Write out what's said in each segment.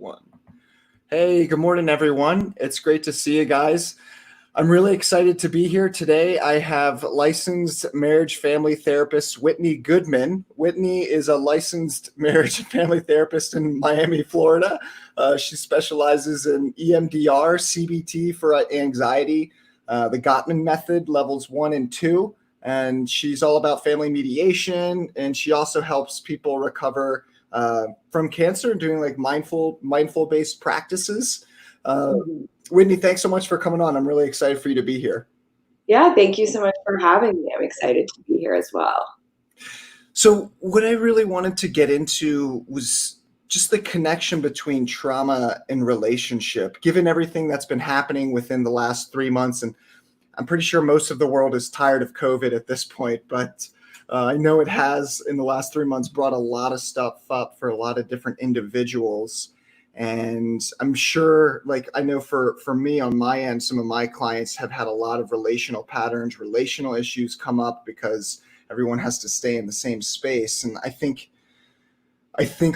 One. Hey, good morning, everyone. It's great to see you guys. I'm really excited to be here today. I have licensed marriage family therapist Whitney Goodman. Whitney is a licensed marriage and family therapist in Miami, Florida. She specializes in EMDR, CBT for anxiety, the Gottman method, levels 1 and 2. And she's all about family mediation. And she also helps people recover from cancer, doing like mindful based practices. Whitney, thanks so much for coming on. I'm really excited for you to be here. Yeah, thank you so much for having me. I'm excited to be here as well. So what I really wanted to get into was just the connection between trauma and relationship, given everything that's been happening within the last 3 months. And I'm pretty sure most of the world is tired of COVID at this point, but I know it has, in the last 3 months, brought a lot of stuff up for a lot of different individuals. And I'm sure, like, I know for me on my end, some of my clients have had a lot of relational patterns, relational issues come up because everyone has to stay in the same space. And I think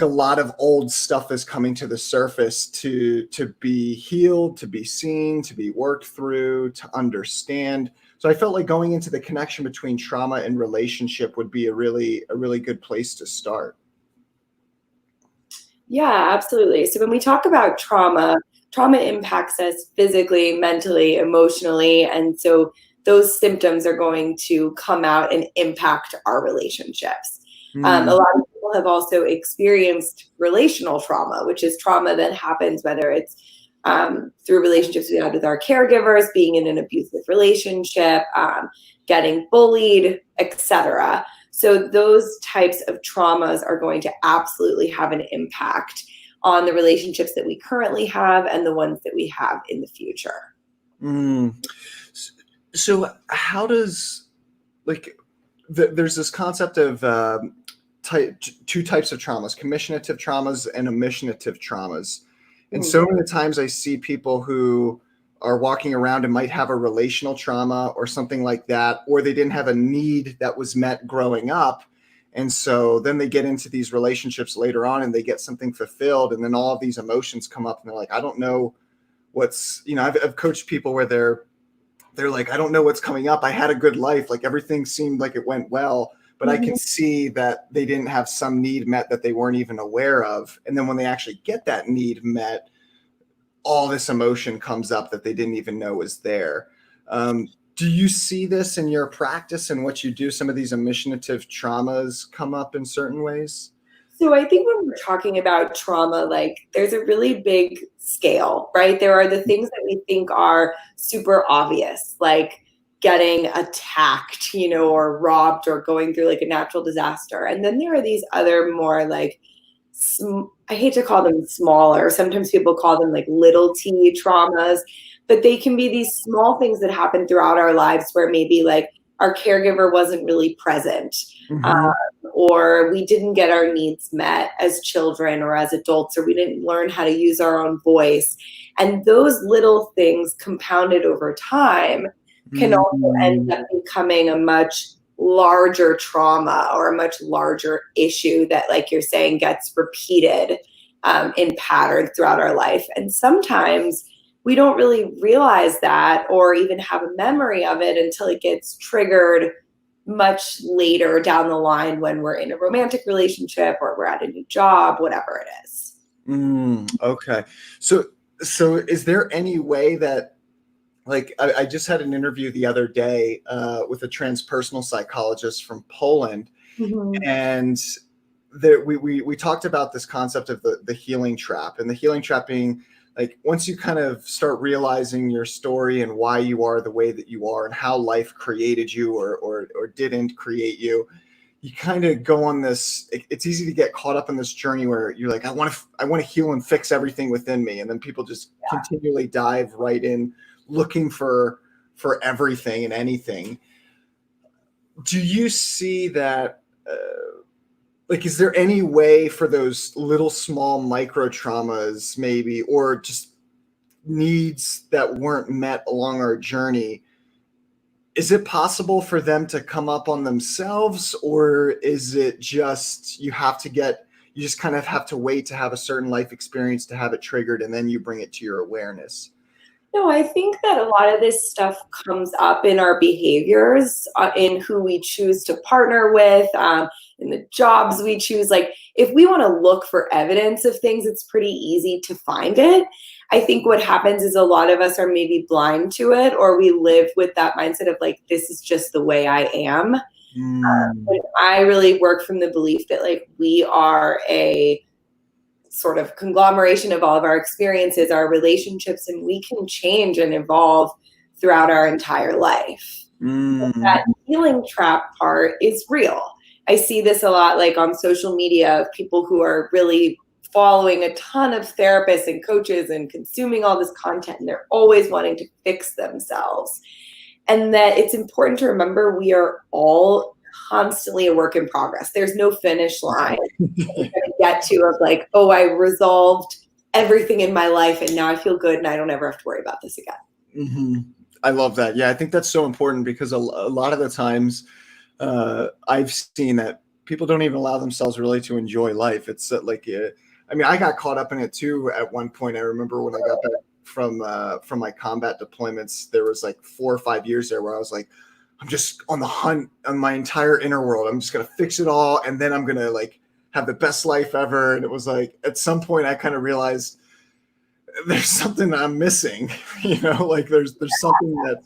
a lot of old stuff is coming to the surface to be healed, to be seen, to be worked through, to understand. So I felt like going into the connection between trauma and relationship would be a really good place to start. Yeah, absolutely. So when we talk about trauma impacts us physically, mentally, emotionally. And so those symptoms are going to come out and impact our relationships. A lot of people have also experienced relational trauma, which is trauma that happens, whether it's through relationships we had with our caregivers, being in an abusive relationship, getting bullied, etc. So those types of traumas are going to absolutely have an impact on the relationships that we currently have and the ones that we have in the future. So how does, there's this concept of two types of traumas, commissionative traumas and omissionative traumas. And so many times I see people who are walking around and might have a relational trauma or something like that, or they didn't have a need that was met growing up. And so then they get into these relationships later on and they get something fulfilled. And then all of these emotions come up and they're like, I don't know what's, I've coached people where they're like, I don't know what's coming up. I had a good life. Like everything seemed like it went well, but I can see that they didn't have some need met that they weren't even aware of. And then when they actually get that need met, all this emotion comes up that they didn't even know was there. Do you see this in your practice and what you do? Some of these omissionative traumas come up in certain ways? So I think when we're talking about trauma, like there's a really big scale, right? There are the things that we think are super obvious, like getting attacked, or robbed or going through like a natural disaster. And then there are these other more like, I hate to call them smaller. Sometimes people call them like little t traumas, but they can be these small things that happen throughout our lives where maybe like our caregiver wasn't really present, or we didn't get our needs met as children or as adults, or we didn't learn how to use our own voice. And those little things compounded over time can also end up becoming a much larger trauma or a much larger issue that, like you're saying, gets repeated in patterns throughout our life. And sometimes we don't really realize that or even have a memory of it until it gets triggered much later down the line when we're in a romantic relationship or we're at a new job, whatever it is. Okay. So is there any way that, like, I just had an interview the other day with a transpersonal psychologist from Poland, and we talked about this concept of the healing trap, and the healing trap being like, once you kind of start realizing your story and why you are the way that you are and how life created you or didn't create you, you kind of go on this, it's easy to get caught up in this journey where you're like, I want to heal and fix everything within me. And then people just continually dive right in looking for everything and anything. Do you see that, is there any way for those little small micro traumas maybe, or just needs that weren't met along our journey, is it possible for them to come up on themselves, or is it just you have you just kind of have to wait to have a certain life experience to have it triggered, and then you bring it to your awareness. No, I think that a lot of this stuff comes up in our behaviors, in who we choose to partner with, in the jobs we choose. Like, if we want to look for evidence of things, it's pretty easy to find it. I think what happens is a lot of us are maybe blind to it, or we live with that mindset of like, this is just the way I am. But I really work from the belief that like we are a sort of conglomeration of all of our experiences, our relationships, and we can change and evolve throughout our entire life. That healing trap part is real. I see this a lot like on social media of people who are really following a ton of therapists and coaches and consuming all this content, and they're always wanting to fix themselves. And that it's important to remember we are all constantly a work in progress. There's no finish line you're going to get to of like, oh, I resolved everything in my life and now I feel good and I don't ever have to worry about this again. Mm-hmm. I love that. Yeah, I think that's so important because a lot of the times I've seen that people don't even allow themselves really to enjoy life. It's I mean, I got caught up in it too at one point. I remember when I got back from my combat deployments, there was like 4 or 5 years there where I was like, I'm just on the hunt on my entire inner world. I'm just going to fix it all. And then I'm going to like have the best life ever. And it was like, at some point I kind of realized there's something I'm missing, like there's something that,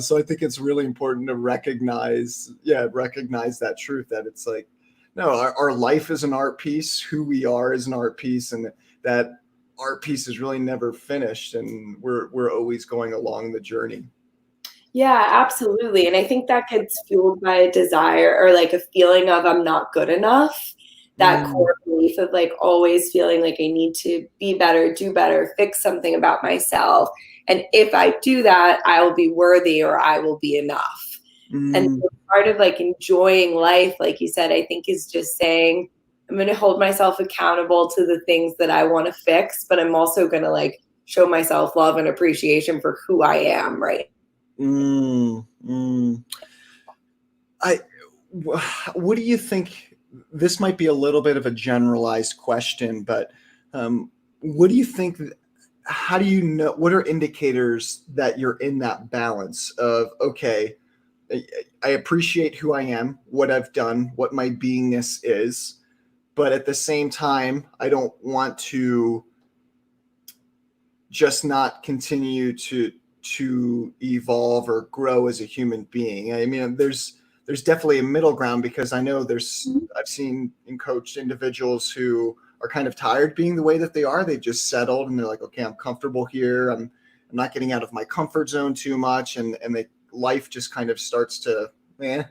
so I think it's really important to recognize that truth, that it's like, no, our life is an art piece. Who we are is an art piece. And that art piece is really never finished. And we're always going along the journey. Yeah, absolutely. And I think that gets fueled by a desire or like a feeling of I'm not good enough. That core belief of like always feeling like I need to be better, do better, fix something about myself. And if I do that, I will be worthy or I will be enough. And so part of like enjoying life, like you said, I think is just saying, I'm going to hold myself accountable to the things that I want to fix, but I'm also going to like show myself love and appreciation for who I am, right? What do you think? This might be a little bit of a generalized question, but what do you think? How do you know? What are indicators that you're in that balance of, okay, I appreciate who I am, what I've done, what my beingness is, but at the same time, I don't want to just not continue to evolve or grow as a human being. I mean, there's definitely a middle ground, because I know I've seen and coached individuals who are kind of tired being the way that they are. They've just settled and they're like, okay, I'm comfortable here. I'm not getting out of my comfort zone too much. And life just kind of starts to, And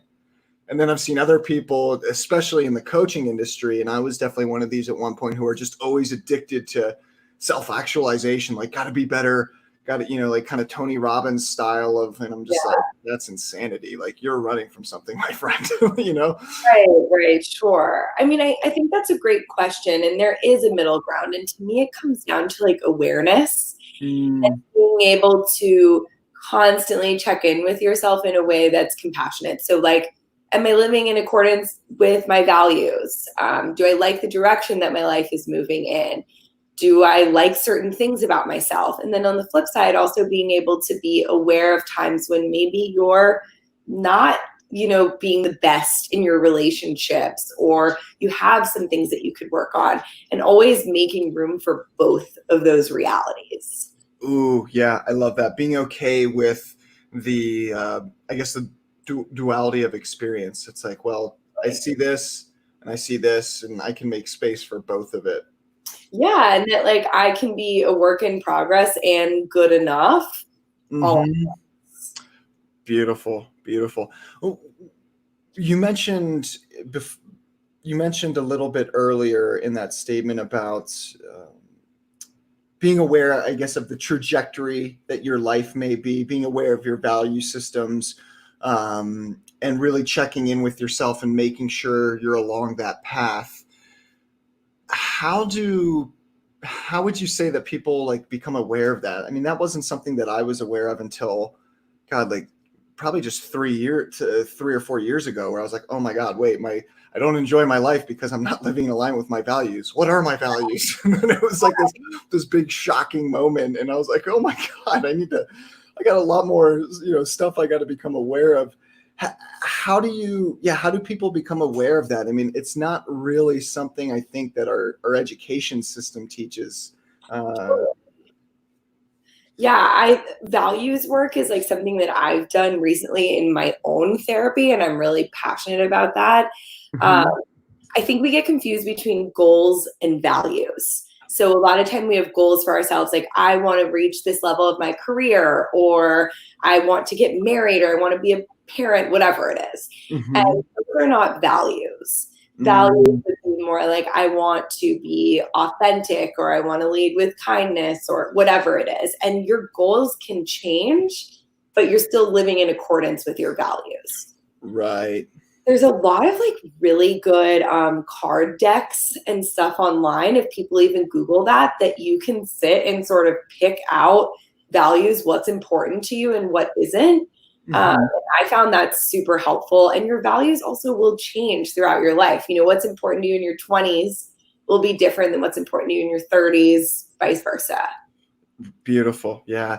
then I've seen other people, especially in the coaching industry, and I was definitely one of these at one point, who are just always addicted to self-actualization, like got to be better, got to, like kind of Tony Robbins style of, and I'm just like, that's insanity. Like, you're running from something, my friend, Right, sure. I mean, I think that's a great question, and there is a middle ground. And to me, it comes down to like awareness and being able to constantly check in with yourself in a way that's compassionate. So like, am I living in accordance with my values? Do I like the direction that my life is moving in? Do I like certain things about myself? And then on the flip side, also being able to be aware of times when maybe you're not, being the best in your relationships, or you have some things that you could work on, and always making room for both of those realities. Ooh, yeah, I love that. Being okay with the, I guess the duality of experience. It's like, well, I see this and I see this, and I can make space for both of it. Yeah, and that like I can be a work in progress and good enough. Beautiful. You mentioned a little bit earlier in that statement about being aware, I guess, of the trajectory that your life may be, being aware of your value systems, and really checking in with yourself and making sure you're along that path. How would you say that people like become aware of that? I mean, that wasn't something that I was aware of until, God, like probably just 3 or 4 years ago, where I was like, oh my God, wait, I don't enjoy my life because I'm not living in alignment with my values. What are my values? And then it was like this big shocking moment. And I was like, oh my God, I got a lot more, stuff I got to become aware of. How do people become aware of that? I mean, it's not really something I think that our education system teaches. Values work is like something that I've done recently in my own therapy, and I'm really passionate about that. Mhm. I think we get confused between goals and values. So a lot of time we have goals for ourselves, like I want to reach this level of my career, or I want to get married, or I want to be a parent, whatever it is. And Mhm. those are not values. Values Mm. would be more like I want to be authentic, or I want to lead with kindness, or whatever it is. And your goals can change, but you're still living in accordance with your values. Right. There's a lot of like really good card decks and stuff online, if people even Google that you can sit and sort of pick out values, what's important to you and what isn't. Mhm. I found that super helpful. And your values also will change throughout your life. What's important to you in your 20s will be different than what's important to you in your 30s, vice versa. Beautiful. Yeah.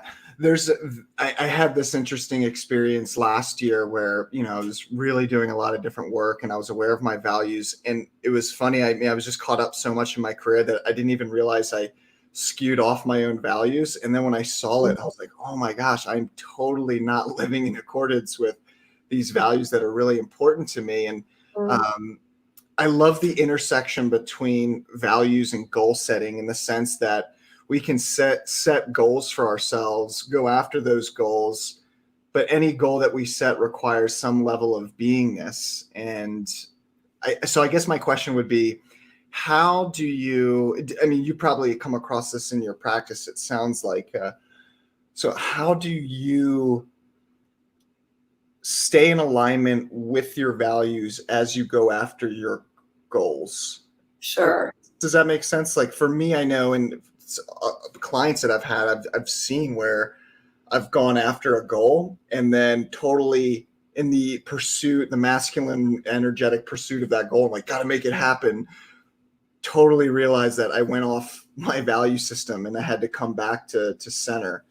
I had this interesting experience last year where, I was really doing a lot of different work and I was aware of my values. And it was funny. I mean, I was just caught up so much in my career that I didn't even realize I skewed off my own values. And then when I saw it, I was like, oh my gosh, I'm totally not living in accordance with these values that are really important to me. And, I love the intersection between values and goal setting, in the sense that we can set goals for ourselves, go after those goals, but any goal that we set requires some level of beingness. And so I guess my question would be, I mean, you probably come across this in your practice, it sounds like, so how do you stay in alignment with your values as you go after your goals? Sure. Does that make sense? Like for me, I know, and clients that I've had, I've seen where I've gone after a goal and then totally in the masculine, energetic pursuit of that goal, like got to make it happen, totally realized that I went off my value system and I had to come back to center.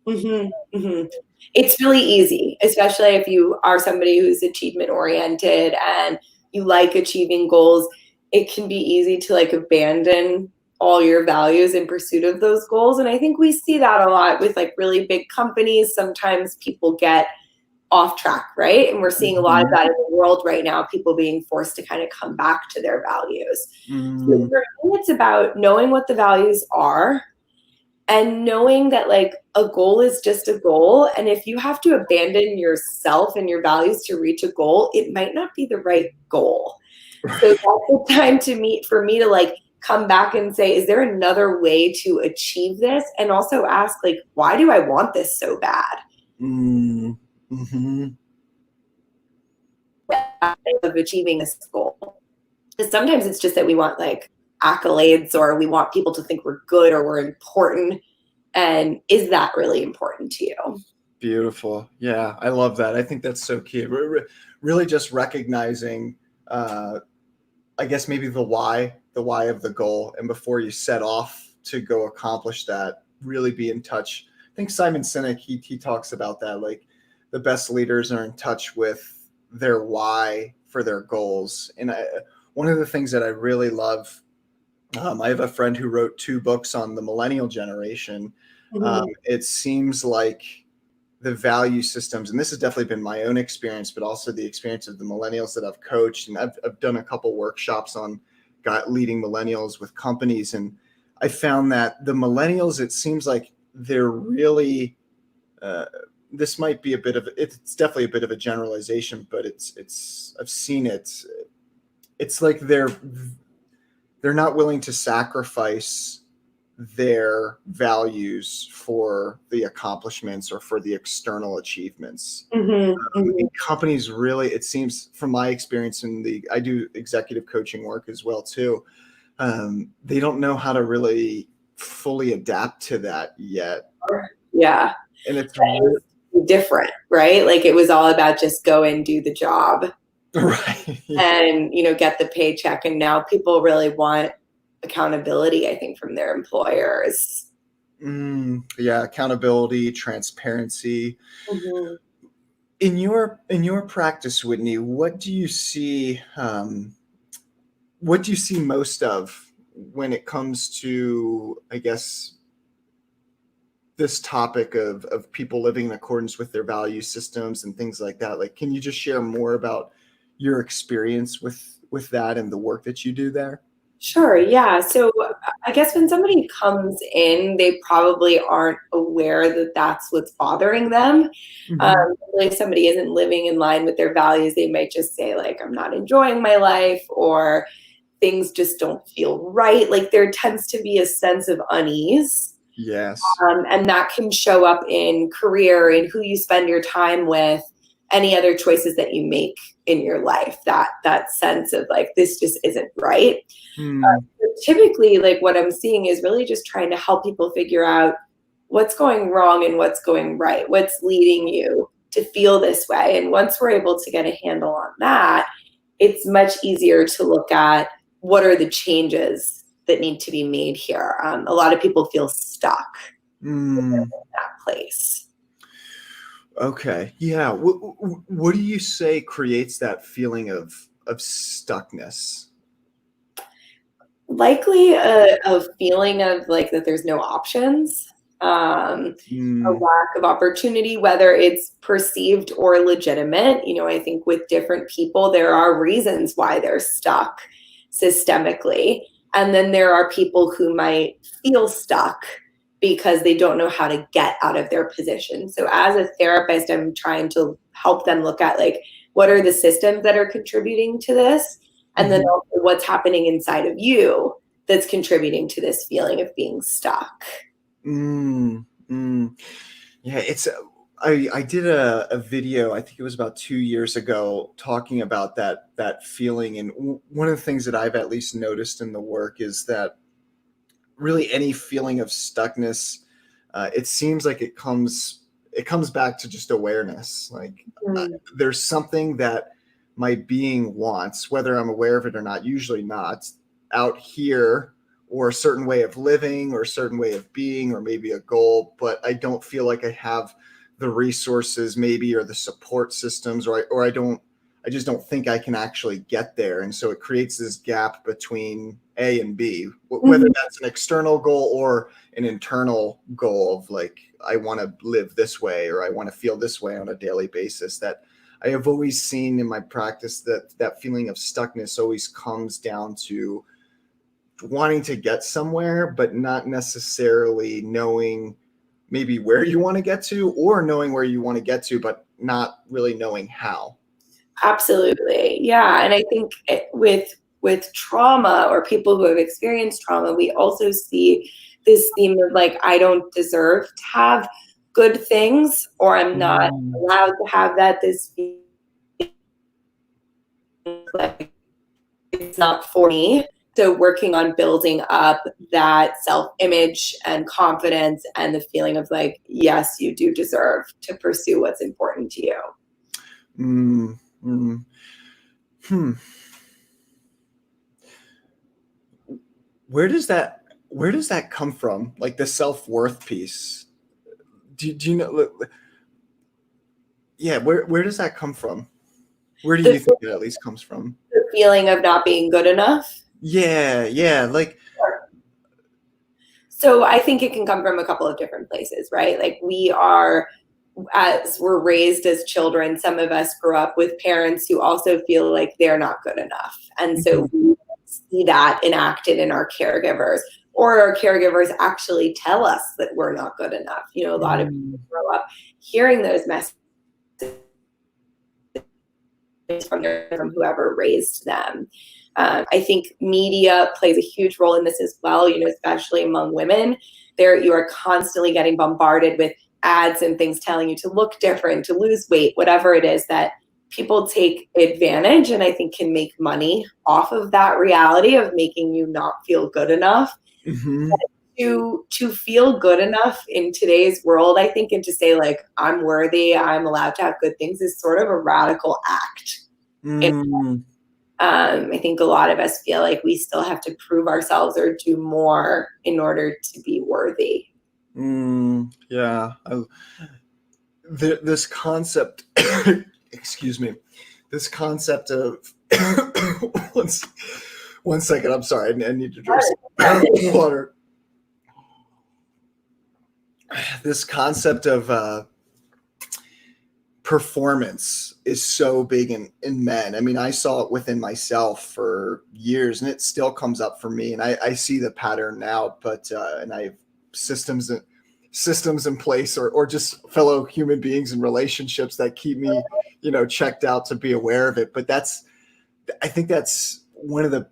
Mm-hmm, mm-hmm. It's really easy, especially if you are somebody who's achievement oriented and you like achieving goals. It can be easy to like abandon all your values in pursuit of those goals. And I think we see that a lot with like really big companies. Sometimes people get off track, right? And we're seeing a lot of Mhm. that in the world right now, people being forced to kind of come back to their values. So Mm. for me, it's about knowing what the values are and knowing that like a goal is just a goal. And if you have to abandon yourself and your values to reach a goal, it might not be the right goal. So that's the time to meet for me to like come back and say, is there another way to achieve this? And also ask like, why do I want this so bad? Mm. Mhm. Of achieving this goal. Because sometimes it's just that we want like accolades, or we want people to think we're good or we're important. And is that really important to you? Beautiful. Yeah, I love that. I think that's so key. Really just recognizing, I guess maybe the why of the goal. And before you set off to go accomplish that, really be in touch. I think Simon Sinek, he talks about that. Like the best leaders are in touch with their why for their goals. And one of the things that I really love, I have a friend who wrote 2 books on the millennial generation. Mhm. It seems like the value systems, and this has definitely been my own experience, but also the experience of the millennials that I've coached. And I've done a couple workshops on leading millennials with companies. And I found that the millennials, it seems like they're really, uh, this might be it's definitely a bit of a generalization, but I've seen it. It's like they're not willing to sacrifice their values for the accomplishments or for the external achievements. Mhm, mhm. And companies really, it seems from my experience I do executive coaching work as well too. They don't know how to really fully adapt to that yet. Yeah. And it's different, right? Like it was all about just go and do the job. Right. And, get the paycheck. And now people really want accountability, I think, from their employers. Yeah, accountability, transparency. Mm-hmm. In your practice, Whitney, what do you see? What do you see most of when it comes to, I guess, this topic of people living in accordance with their value systems and things like that? Like, can you just share more about your experience with that and the work that you do there? Sure. Yeah. So I guess when somebody comes in, they probably aren't aware that that's what's bothering them. Mm-hmm. If somebody isn't living in line with their values, they might just say like, I'm not enjoying my life, or things just don't feel right. Like there tends to be a sense of unease. Yes. And that can show up in career, in who you spend your time with, any other choices that you make in your life, that sense of like, this just isn't right. Mm. Typically, like what I'm seeing is really just trying to help people figure out what's going wrong and what's going right, what's leading you to feel this way. And once we're able to get a handle on that, it's much easier to look at what are the changes that need to be made here. A lot of people feel stuck in that place. Okay. Yeah. What do you say creates that feeling of stuckness? Likely a feeling of like that there's no options, a lack of opportunity, whether it's perceived or legitimate. I think with different people, there are reasons why they're stuck systemically. And then there are people who might feel stuck because they don't know how to get out of their position. So as a therapist, I'm trying to help them look at like, what are the systems that are contributing to this? And then also what's happening inside of you that's contributing to this feeling of being stuck. Yeah, I did a video, I think it was about 2 years ago, talking about that feeling. And one of the things that I've at least noticed in the work is that really any feeling of stuckness, it seems like it comes back to just awareness. Like there's something that my being wants, whether I'm aware of it or not, usually not, out here, or a certain way of living or a certain way of being, or maybe a goal, but I don't feel like I have the resources maybe, or the support systems, or I just don't think I can actually get there. And so it creates this gap between A and B, whether that's an external goal or an internal goal of like, I want to live this way, or I want to feel this way on a daily basis. That I have always seen in my practice that feeling of stuckness always comes down to wanting to get somewhere, but not necessarily knowing maybe where you want to get to, or knowing where you want to get to, but not really knowing how. Absolutely. Yeah. And I think with trauma, or people who have experienced trauma, we also see this theme of like, I don't deserve to have good things, or I'm not allowed to have that. This like it's not for me. So working on building up that self-image and confidence, and the feeling of like, yes, you do deserve to pursue what's important to you. Where does that come from? Like the self-worth piece. Do you know? Yeah, where does that come from? Where do you think it at least comes from? The feeling of not being good enough. Yeah. Like, so I think it can come from a couple of different places, right? Like as we're raised as children, some of us grew up with parents who also feel like they're not good enough. And so we see that enacted in our caregivers, or our caregivers actually tell us that we're not good enough. A lot of people grow up hearing those messages from whoever raised them. I think media plays a huge role in this as well, especially among women. You are constantly getting bombarded with ads and things telling you to look different, to lose weight, whatever it is, that people take advantage, and I think can make money off of that reality of making you not feel good enough. to feel good enough in today's world, I think, and to say like, I'm worthy, I'm allowed to have good things, is sort of a radical act. Mm. I think a lot of us feel like we still have to prove ourselves or do more in order to be worthy. Yeah. This concept, excuse me, this concept of, one second, I'm sorry, I need to drink some water. This concept of performance is so big in men. I mean, I saw it within myself for years, and it still comes up for me. And I see the pattern now, but and I have systems in place, or just fellow human beings and relationships that keep me, checked out to be aware of it. But I think that's one of the,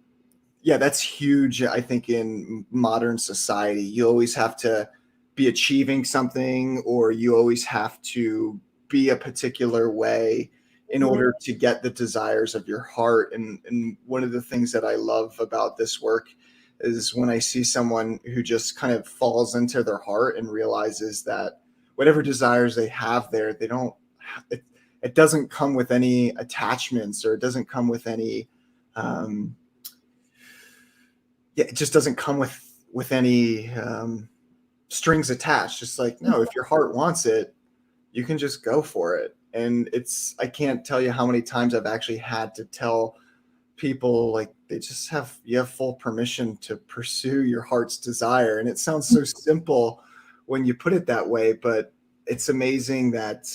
yeah, that's huge. I think in modern society, you always have to be achieving something, or you always have to be a particular way in order to get the desires of your heart. And one of the things that I love about this work is when I see someone who just kind of falls into their heart and realizes that whatever desires they have there, they don't, it doesn't come with any attachments, or it doesn't come with any, it just doesn't come with any strings attached. Just like, no, if your heart wants it, you can just go for it. And I can't tell you how many times I've actually had to tell people, like, you have full permission to pursue your heart's desire. And it sounds so simple when you put it that way, but it's amazing that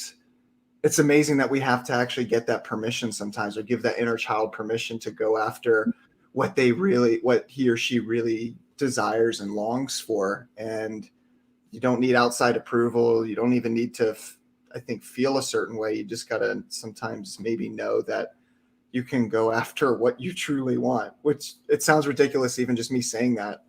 we have to actually get that permission sometimes, or give that inner child permission to go after what he or she really desires and longs for. And you don't need outside approval. You don't even need to, I think, feel a certain way. You just got to sometimes maybe know that you can go after what you truly want, which it sounds ridiculous, even just me saying that.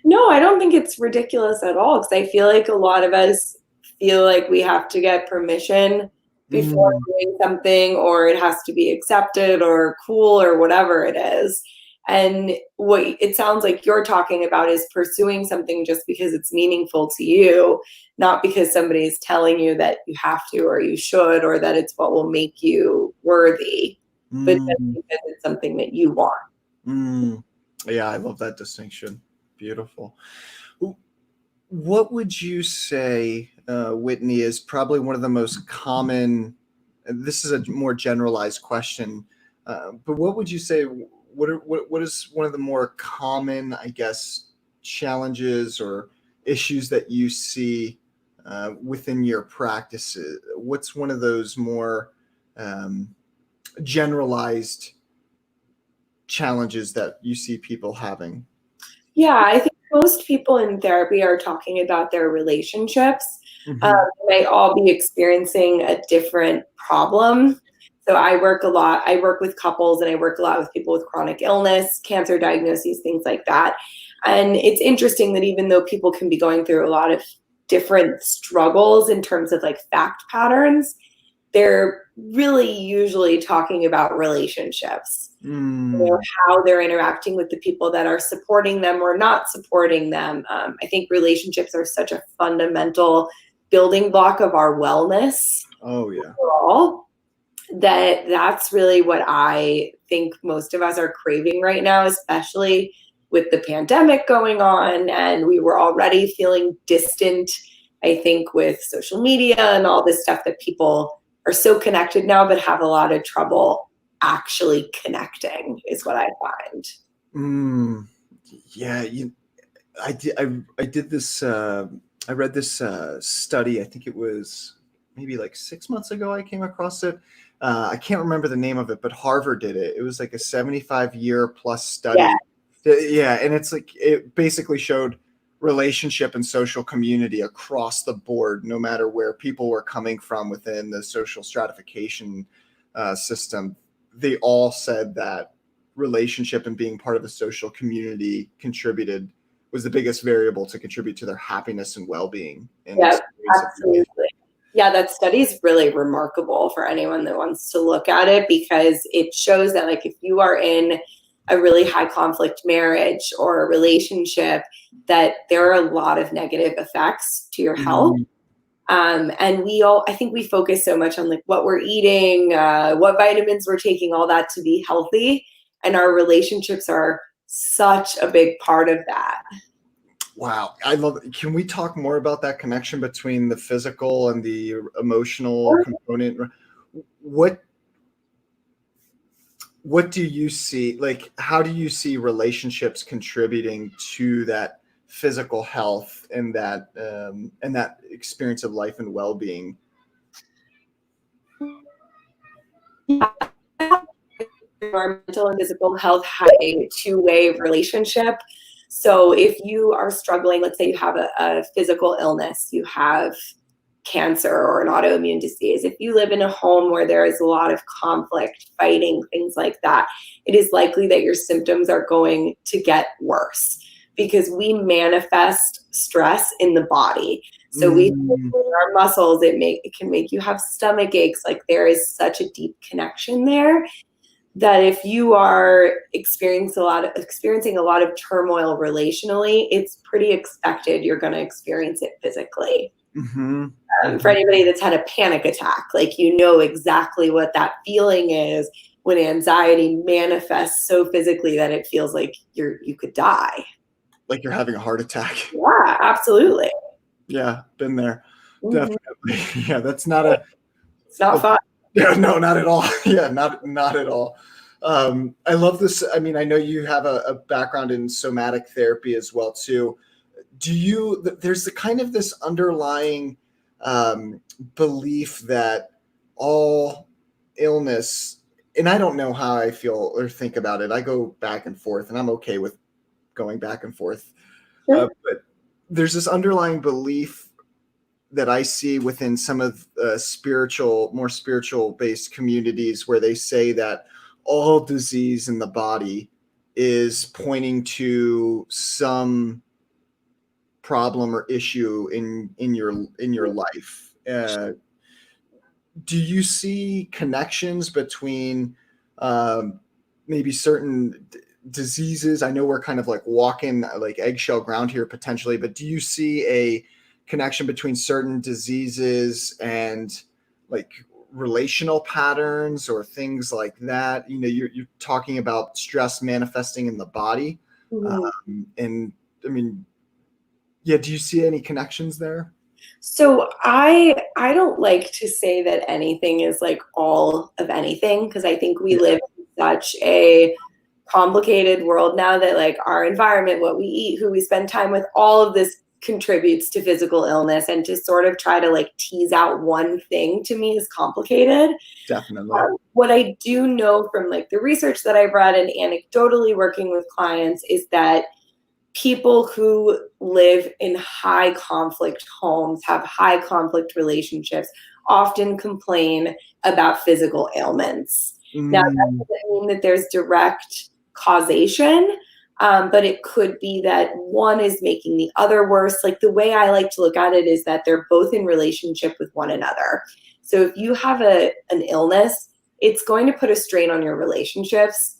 No, I don't think it's ridiculous at all, because I feel like a lot of us feel like we have to get permission before doing something, or it has to be accepted or cool or whatever it is. And what it sounds like you're talking about is pursuing something just because it's meaningful to you, not because somebody's telling you that you have to, or you should, or that it's what will make you worthy, but just because it's something that you want. Yeah, I love that distinction. Beautiful. What would you say, Whitney, is probably one of the most common, and this is a more generalized question, but what would you say, what is one of the more common, I guess, challenges or issues that you see within your practices? What's one of those more generalized challenges that you see people having? Yeah, I think most people in therapy are talking about their relationships. They all be experiencing a different problem. So I work with couples, and I work a lot with people with chronic illness, cancer diagnoses, things like that. And it's interesting that even though people can be going through a lot of different struggles in terms of like fact patterns, they're really usually talking about relationships. How they're interacting with the people that are supporting them or not supporting them. I think relationships are such a fundamental building block of our wellness. Oh yeah. Overall, that's really what I think most of us are craving right now, especially with the pandemic going on, and we were already feeling distant, I think, with social media and all this stuff, that people are so connected now but have a lot of trouble actually connecting, is what I find. Yeah, I did this. I read this study. I think it was maybe like 6 months ago. I came across it. I can't remember the name of it, but Harvard did it. It was like a 75-year plus study. Yeah, and it's like, it basically showed relationship and social community across the board, no matter where people were coming from within the social stratification system. They all said that relationship and being part of the social community was the biggest variable to contribute to their happiness and well-being. Yeah, absolutely. Yeah, that study is really remarkable for anyone that wants to look at it, because it shows that, like, if you are in a really high conflict marriage or a relationship, that there are a lot of negative effects to your health. And I think we focus so much on like what we're eating, what vitamins we're taking, all that to be healthy. And our relationships are such a big part of that. Wow. I love it. Can we talk more about that connection between the physical and the emotional component? What do you see? Like, how do you see relationships contributing to that physical health and that experience of life and well-being? Our mental and physical health have a two-way relationship. So if you are struggling, let's say you have a physical illness, you have cancer or an autoimmune disease, if you live in a home where there is a lot of conflict, fighting, things like that, it is likely that your symptoms are going to get worse, because we manifest stress in the body. So we our muscles, it can make you have stomach aches. Like, there is such a deep connection there, that if you are experiencing a lot of turmoil relationally, it's pretty expected you're going to experience it physically. For anybody that's had a panic attack, like, you know exactly what that feeling is when anxiety manifests so physically that it feels like you could die. Like you're having a heart attack. Yeah, absolutely. Yeah, been there. Definitely. Yeah, that's not it's not fun. Yeah, no, not at all. Yeah, not at all. I love this. I mean, I know you have a background in somatic therapy as well too. There's the kind of this underlying belief that all illness, and I don't know how I feel or think about it. I go back and forth, and I'm okay with going back and forth. Sure. But there's this underlying belief that I see within some of more spiritual based communities, where they say that all disease in the body is pointing to some problem or issue in your life. Do you see connections between maybe certain diseases? I know we're kind of like walking like eggshell ground here potentially, but do you see a connection between certain diseases and like relational patterns or things like that? You know, you're talking about stress manifesting in the body. And I mean, yeah, do you see any connections there? So I don't like to say that anything is like all of anything, because I think we live in such a complicated world now that like our environment, what we eat, who we spend time with, all of this contributes to physical illness, and to sort of try to like tease out one thing, to me, is complicated. Definitely. What I do know from like the research that I've read and anecdotally working with clients is that people who live in high conflict homes, have high conflict relationships, often complain about physical ailments. Now, that doesn't mean that there's direct causation, but it could be that one is making the other worse. Like, the way I like to look at it is that they're both in relationship with one another. So if you have an illness, it's going to put a strain on your relationships.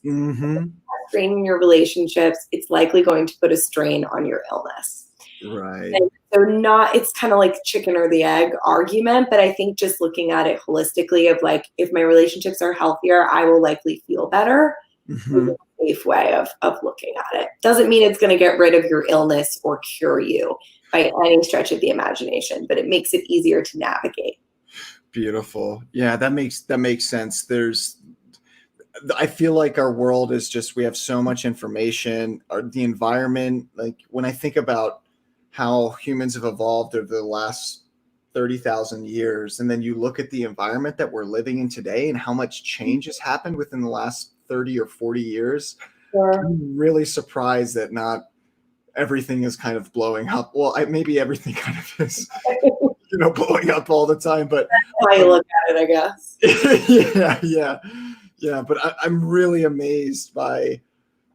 Strain in your relationships, it's likely going to put a strain on your illness. Right. And it's kind of like chicken or the egg argument, but I think just looking at it holistically, of like, if my relationships are healthier, I will likely feel better. Is a safe way of looking at it. Doesn't mean it's going to get rid of your illness or cure you by any stretch of the imagination, but it makes it easier to navigate. Beautiful. Yeah, that makes sense. I feel like our world is just, we have so much information, the environment. Like, when I think about how humans have evolved over the last 30,000 years, and then you look at the environment that we're living in today and how much change has happened within the last 30 or 40 years, I'm really surprised that not everything is kind of blowing up. Well, maybe everything kind of is, blowing up all the time, but that's how you look at it, I guess. Yeah. But I'm really amazed by,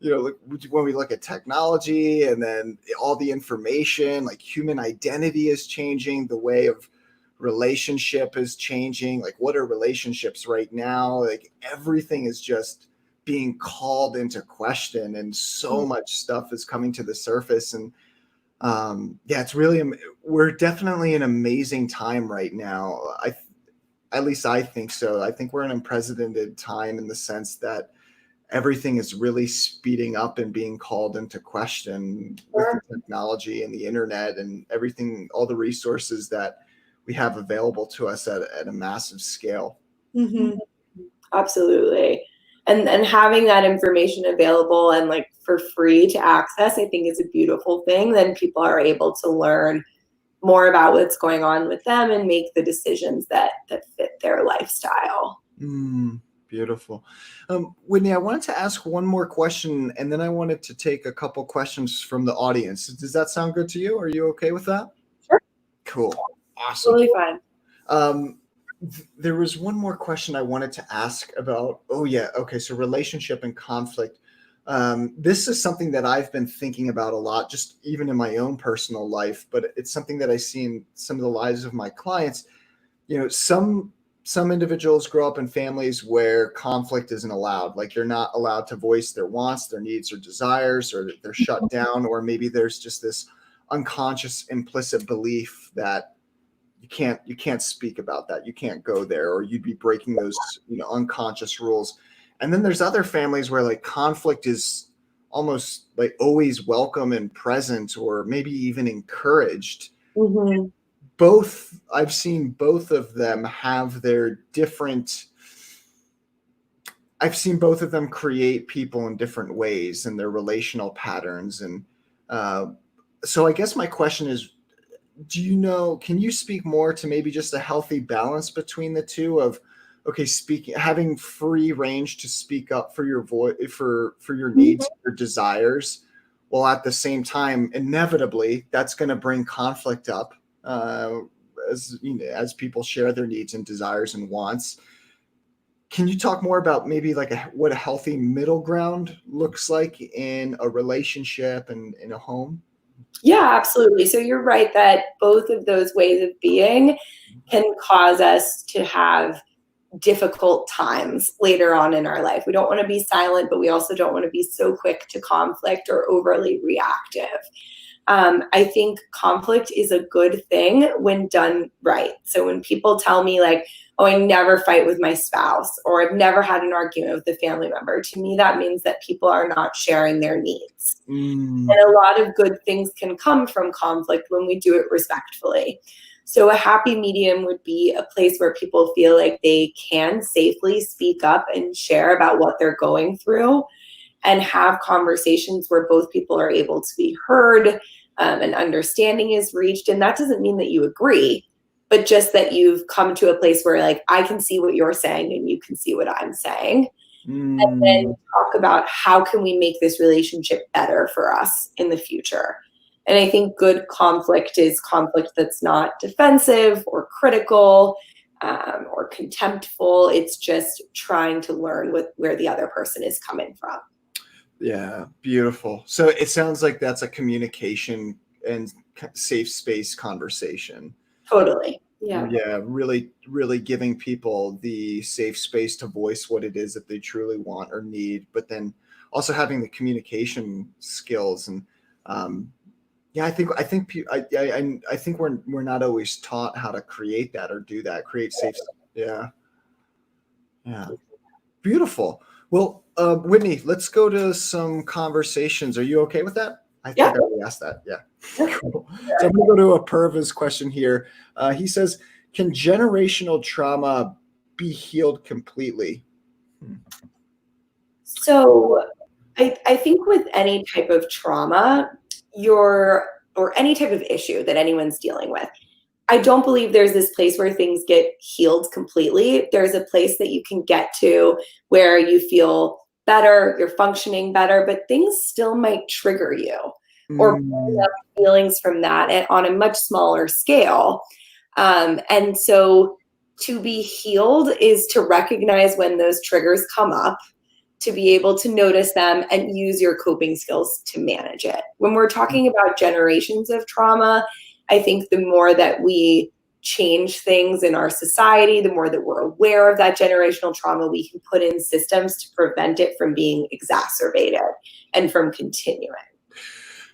when we look at technology and then all the information, like human identity is changing, the way of relationship is changing. Like, what are relationships right now? Like, everything is just being called into question, and so much stuff is coming to the surface. And yeah, it's really, we're definitely in an amazing time right now. At least I think so. I think we're in an unprecedented time in the sense that everything is really speeding up and being called into question with the technology and the internet and everything, all the resources that we have available to us at a massive scale. Mm-hmm. Absolutely. And having that information available and like for free to access, I think is a beautiful thing. Then people are able to learn more about what's going on with them and make the decisions that fit their lifestyle. Beautiful. Whitney, I wanted to ask one more question, and then I wanted to take a couple questions from the audience. Does that sound good to you? Are you okay with that? Sure. Cool. Awesome. Totally fine. There was one more question I wanted to ask about. Oh yeah. Okay. So relationship and conflict. This is something that I've been thinking about a lot, just even in my own personal life, but it's something that I see in some of the lives of my clients. You know, some individuals grow up in families where conflict isn't allowed. Like they're not allowed to voice their wants, their needs or desires, or they're shut down, or maybe there's just this unconscious implicit belief that you can't speak about that. You can't go there, or you'd be breaking those, unconscious rules. And then there's other families where like conflict is almost like always welcome and present, or maybe even encouraged. Mm-hmm. I've seen both of them have their different, I've seen both of them create people in different ways and their relational patterns. And so I guess my question is, can you speak more to maybe just a healthy balance between the two of, okay, having free range to speak up for your voice, for your needs, your desires, while at the same time, inevitably, that's going to bring conflict up as people share their needs and desires and wants. Can you talk more about maybe like what a healthy middle ground looks like in a relationship and in a home? Yeah, absolutely. So you're right that both of those ways of being can cause us to have difficult times later on in our life. We don't want to be silent, but we also don't want to be so quick to conflict or overly reactive. I think conflict is a good thing when done right. So when people tell me like, oh, I never fight with my spouse, or I've never had an argument with a family member, to me, that means that people are not sharing their needs. And a lot of good things can come from conflict when we do it respectfully. So a happy medium would be a place where people feel like they can safely speak up and share about what they're going through, and have conversations where both people are able to be heard, and understanding is reached. And that doesn't mean that you agree, but just that you've come to a place where like, I can see what you're saying and you can see what I'm saying. And then talk about how can we make this relationship better for us in the future. And I think good conflict is conflict that's not defensive or critical, or contemptful. It's just trying to learn where the other person is coming from. Yeah, beautiful. So it sounds like that's a communication and safe space conversation. Totally. Yeah. Yeah, really, really giving people the safe space to voice what it is that they truly want or need, but then also having the communication skills. And yeah, I think we're not always taught how to create that or do that, create safe. Yeah. Yeah. Beautiful. Well, Whitney, let's go to some conversations. Are you okay with that? I think I already asked that. Yeah. Cool. So I'm going to go to a Purva's question here. He says, can generational trauma be healed completely? So I think with any type of trauma, or any type of issue that anyone's dealing with, I don't believe there's this place where things get healed completely. There's a place that you can get to where you feel better, you're functioning better, but things still might trigger you or bring up feelings from that on a much smaller scale. And so to be healed is to recognize when those triggers come up, to be able to notice them and use your coping skills to manage it. When we're talking about generations of trauma, I think the more that we change things in our society, the more that we're aware of that generational trauma, we can put in systems to prevent it from being exacerbated and from continuing.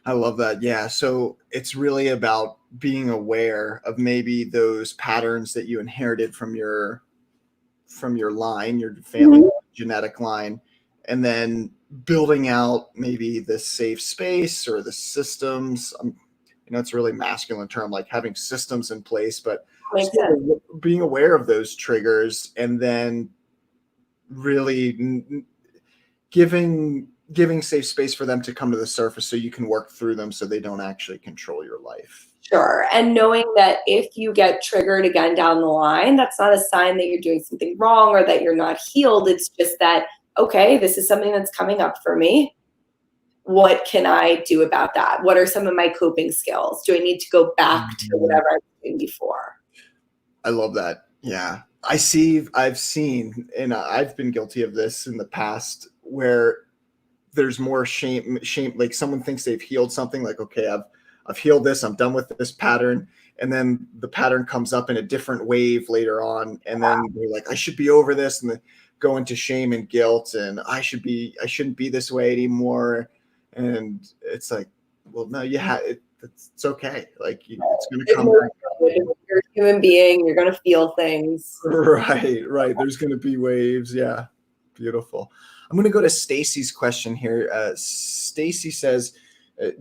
I love that. Yeah. So it's really about being aware of maybe those patterns that you inherited from your line, your family genetic line, and then building out maybe the safe space or the systems. It's a really masculine term, like having systems in place, but Makes sense. being aware of those triggers and then really giving safe space for them to come to the surface so you can work through them so they don't actually control your life. Sure. And knowing that if you get triggered again down the line, that's not a sign that you're doing something wrong or that you're not healed. It's just that, okay, this is something that's coming up for me. What can I do about that? What are some of my coping skills? Do I need to go back to whatever I was doing before? I love that. Yeah. I've seen, and I've been guilty of this in the past where there's more shame, like someone thinks they've healed something, like, okay, I've healed this, I'm done with this pattern. And then the pattern comes up in a different wave later on. And then they're like, I should be over this, and then go into shame and guilt, and I shouldn't be this way anymore. And it's like, well, no, it's okay. Like it's going to come back. You're a human being. You're going to feel things. Right. There's going to be waves. Yeah. Beautiful. I'm going to go to Stacy's question here. Stacy says,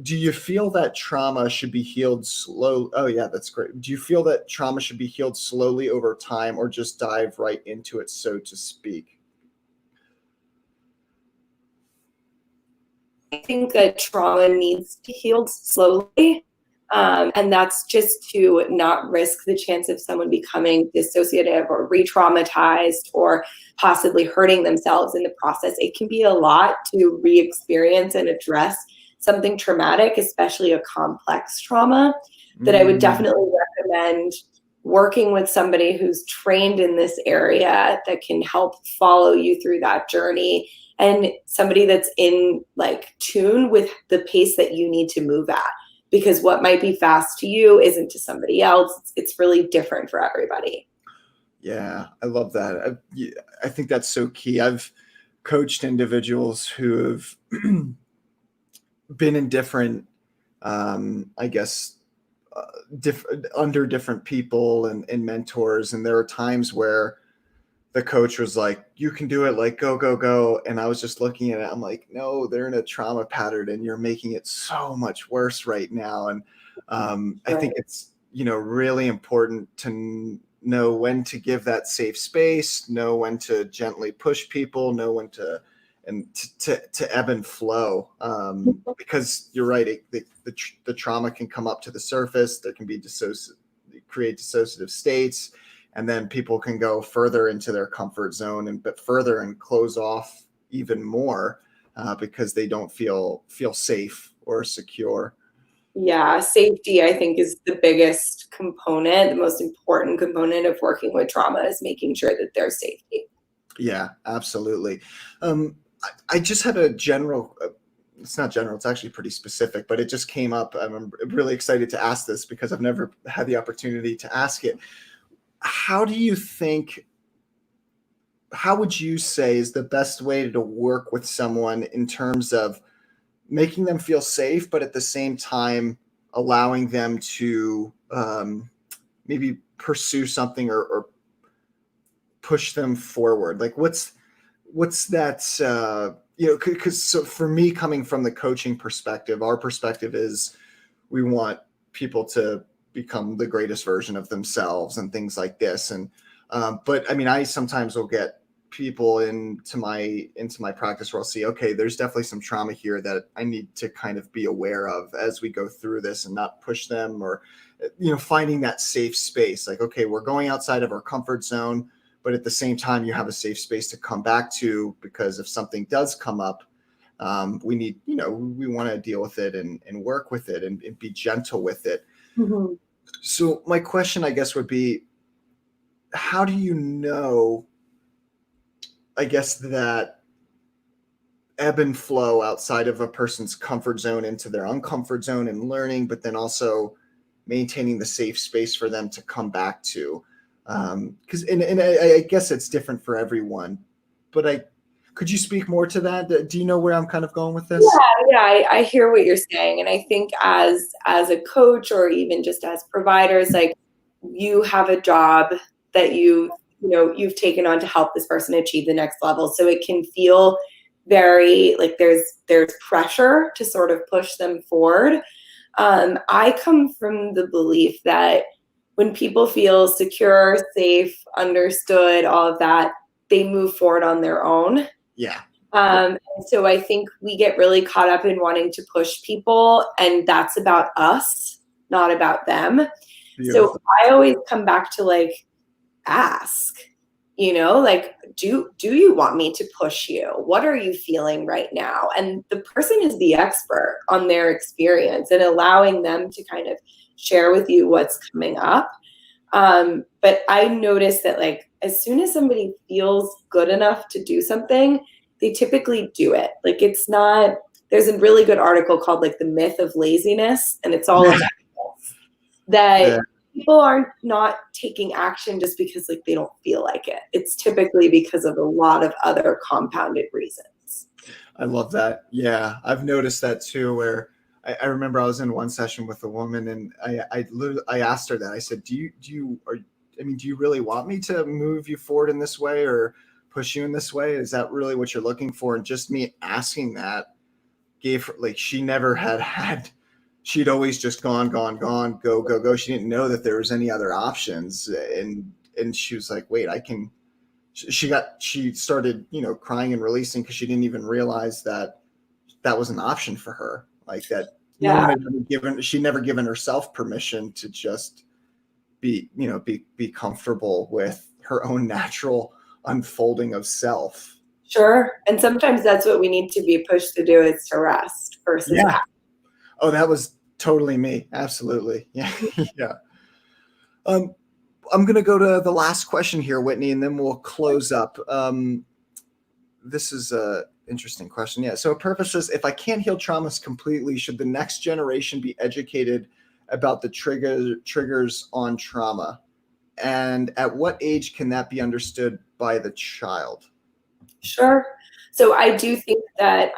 do you feel that trauma should be healed slow? Oh yeah, that's great. Do you feel that trauma should be healed slowly over time, or just dive right into it, so to speak? I think that trauma needs to be healed slowly. And that's just to not risk the chance of someone becoming dissociative or re-traumatized or possibly hurting themselves in the process. It can be a lot to re-experience and address something traumatic, especially a complex trauma, that I would definitely recommend working with somebody who's trained in this area that can help follow you through that journey, and somebody that's in like tune with the pace that you need to move at. Because what might be fast to you isn't to somebody else. It's really different for everybody. Yeah, I love that. I think that's so key. I've coached individuals who have been in different, I guess, under different people and mentors. And there are times where the coach was like, you can do it, like, go, go, go. And I was just looking at it. I'm like, no, they're in a trauma pattern and you're making it so much worse right now. And I think it's, really important to know when to give that safe space, know when to gently push people, know when to ebb and flow. Because you're right. The trauma can come up to the surface. There can be create dissociative states. And then people can go further into their comfort zone but further and close off even more because they don't feel safe or secure. Yeah, safety, I think, is the biggest component. The most important component of working with trauma is making sure that there's safety. Yeah, absolutely. I just had a general, it's not general, it's actually pretty specific, but it just came up. I'm really excited to ask this because I've never had the opportunity to ask it. How would you say is the best way to work with someone in terms of making them feel safe, but at the same time allowing them to maybe pursue something or push them forward? Like what's that, because so for me, coming from the coaching perspective, our perspective is we want people to become the greatest version of themselves and things like this. And but I mean, I sometimes will get people into my practice where I'll see, okay, there's definitely some trauma here that I need to kind of be aware of as we go through this and not push them, or finding that safe space. Like, okay, we're going outside of our comfort zone, but at the same time you have a safe space to come back to, because if something does come up, we want to deal with it and work with it and be gentle with it. Mm-hmm. So my question, I guess, would be, how do you know, I guess, that ebb and flow outside of a person's comfort zone into their uncomfort zone and learning, but then also maintaining the safe space for them to come back to. Because I guess it's different for everyone, but could you speak more to that? Do you know where I'm kind of going with this? I hear what you're saying. And I think as a coach, or even just as providers, like, you have a job that you've taken on to help this person achieve the next level. So it can feel very like there's pressure to sort of push them forward. I come from the belief that when people feel secure, safe, understood, all of that, they move forward on their own. Yeah. And so I think we get really caught up in wanting to push people, and that's about us, not about them. Beautiful. So I always come back to, like, ask, like, do you want me to push you? What are you feeling right now? And the person is the expert on their experience, and allowing them to kind of share with you what's coming up. But I noticed that, like, as soon as somebody feels good enough to do something, they typically do it. Like, it's not, there's a really good article called, like, The Myth of Laziness, and it's all about that people are not taking action just because, like, they don't feel like it. It's typically because of a lot of other compounded reasons. I love that. Yeah, I've noticed that too, where I remember I was in one session with a woman, and I asked her that. I said, do you really want me to move you forward in this way or push you in this way? Is that really what you're looking for? And just me asking that gave her, like, she never she'd always just gone, go. She didn't know that there was any other options. And she was like, wait, she started, crying and releasing, because she didn't even realize that was an option for her. Like that. Yeah. No one had she'd never given herself permission to just be comfortable with her own natural unfolding of self. Sure. And sometimes that's what we need to be pushed to do, is to rest versus act. Oh, that was totally me. Absolutely. Yeah. Yeah. I'm going to go to the last question here, Whitney, and then we'll close up. This is a interesting question. Yeah. So Purpose says, if I can't heal traumas completely, should the next generation be educated about the triggers on trauma? And at what age can that be understood by the child? Sure. So I do think that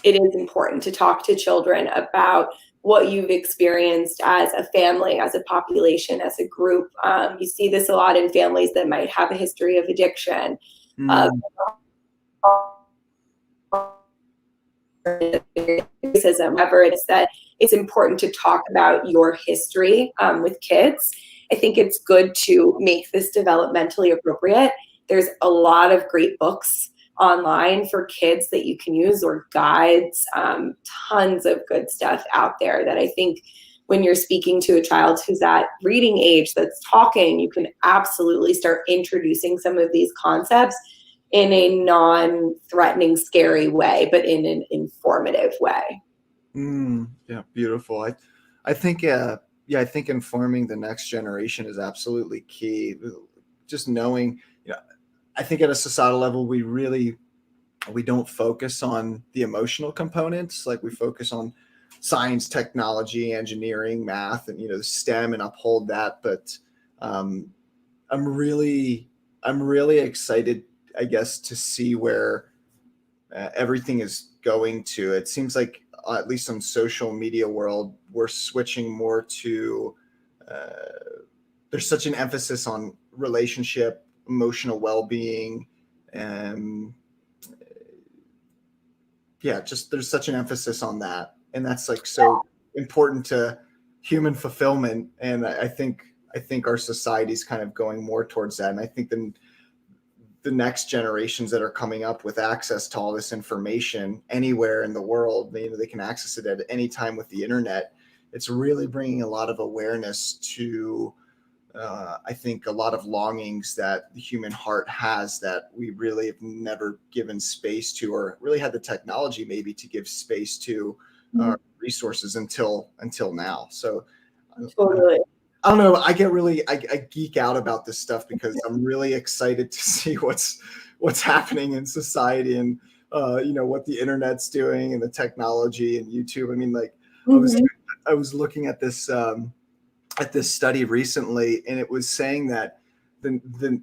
it is important to talk to children about what you've experienced as a family, as a population, as a group. You see this a lot in families that might have a history of addiction. Whatever it is, that it's important to talk about your history with kids. I think it's good to make this developmentally appropriate. There's a lot of great books online for kids that you can use, or guides, tons of good stuff out there that I think when you're speaking to a child who's at reading age that's talking, you can absolutely start introducing some of these concepts in a non-threatening, scary way, but in an informative way. Yeah, beautiful. I think informing the next generation is absolutely key. Just knowing, I think at a societal level, we don't focus on the emotional components. Like, we focus on science, technology, engineering, math, and STEM, and uphold that. But I'm really excited, I guess, to see where everything is going to. It seems like, at least on social media world, we're switching more to. There's such an emphasis on relationship, emotional well-being, and there's such an emphasis on that, and that's, like, so important to human fulfillment. And I think our society's kind of going more towards that. And I think the next generations that are coming up with access to all this information anywhere in the world, they can access it at any time with the internet. It's really bringing a lot of awareness to I think a lot of longings that the human heart has that we really have never given space to, or really had the technology maybe to give space to resources until now. So Totally. I don't know. I geek out about this stuff because I'm really excited to see what's happening in society, and what the internet's doing, and the technology and YouTube. I mean, like, I was looking at this at this study recently, and it was saying that the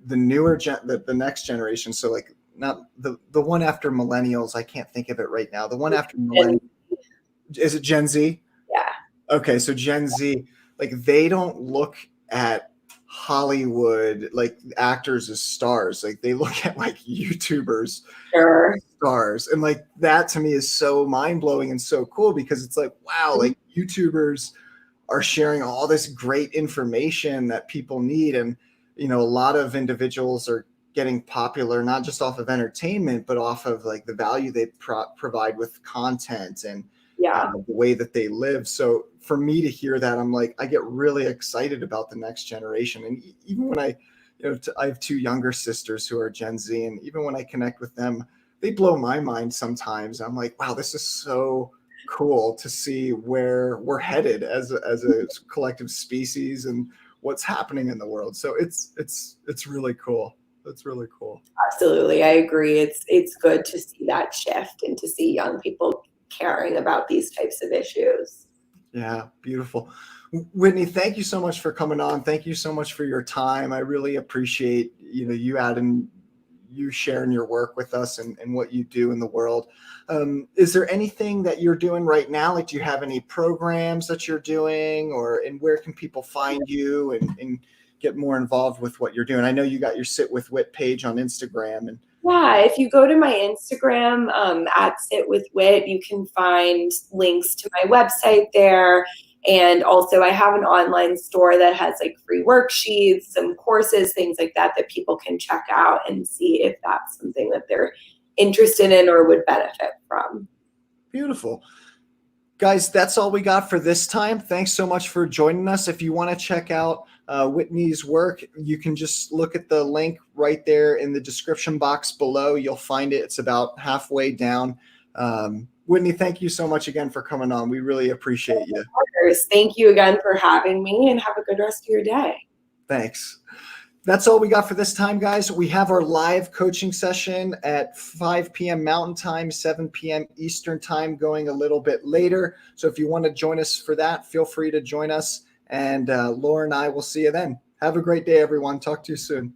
newer the next generation, so like not the one after millennials, I can't think of it right now. The one after millennials, is it Gen Z? Yeah. Okay, so Gen Z, like they don't look at Hollywood like actors as stars. Like they look at like YouTubers Sure. stars. And like that to me is so mind-blowing and so cool, because it's like, wow, like YouTubers are sharing all this great information that people need. And, you know, a lot of individuals are getting popular, not just off of entertainment, but off of like the value they provide with content and the way that they live. So for me to hear that, I'm like, I get really excited about the next generation. And even when I, you know, I have two younger sisters who are Gen Z, and even when I connect with them, they blow my mind sometimes. I'm like, wow, this is so cool to see where we're headed as a collective species and what's happening in the world. So it's really cool. It's really cool. Absolutely. I agree. It's good to see that shift and to see young people caring about these types of issues. Yeah, beautiful. Whitney, thank you so much for coming on. Thank you so much for your time. I really appreciate, you know, you sharing your work with us and what you do in the world. Is there anything that you're doing right now? Like, do you have any programs that you're doing, and where can people find you and get more involved with what you're doing? I know you got your Sit with Whit page on Instagram. And yeah, if you go to my Instagram at Sit with Whit, you can find links to my website there. And also I have an online store that has like free worksheets, some courses, things like that people can check out and see if that's something that they're interested in or would benefit from. Beautiful. Guys, that's all we got for this time. Thanks so much for joining us. If you want to check out Whitney's work, you can just look at the link right there in the description box below. You'll find it. It's about halfway down. Whitney, thank you so much again for coming on. We really appreciate you. Thank you again for having me, and have a good rest of your day. Thanks. That's all we got for this time, guys. We have our live coaching session at 5 p.m. Mountain Time, 7 p.m. Eastern Time, going a little bit later. So if you want to join us for that, feel free to join us. And Laura and I will see you then. Have a great day, everyone. Talk to you soon.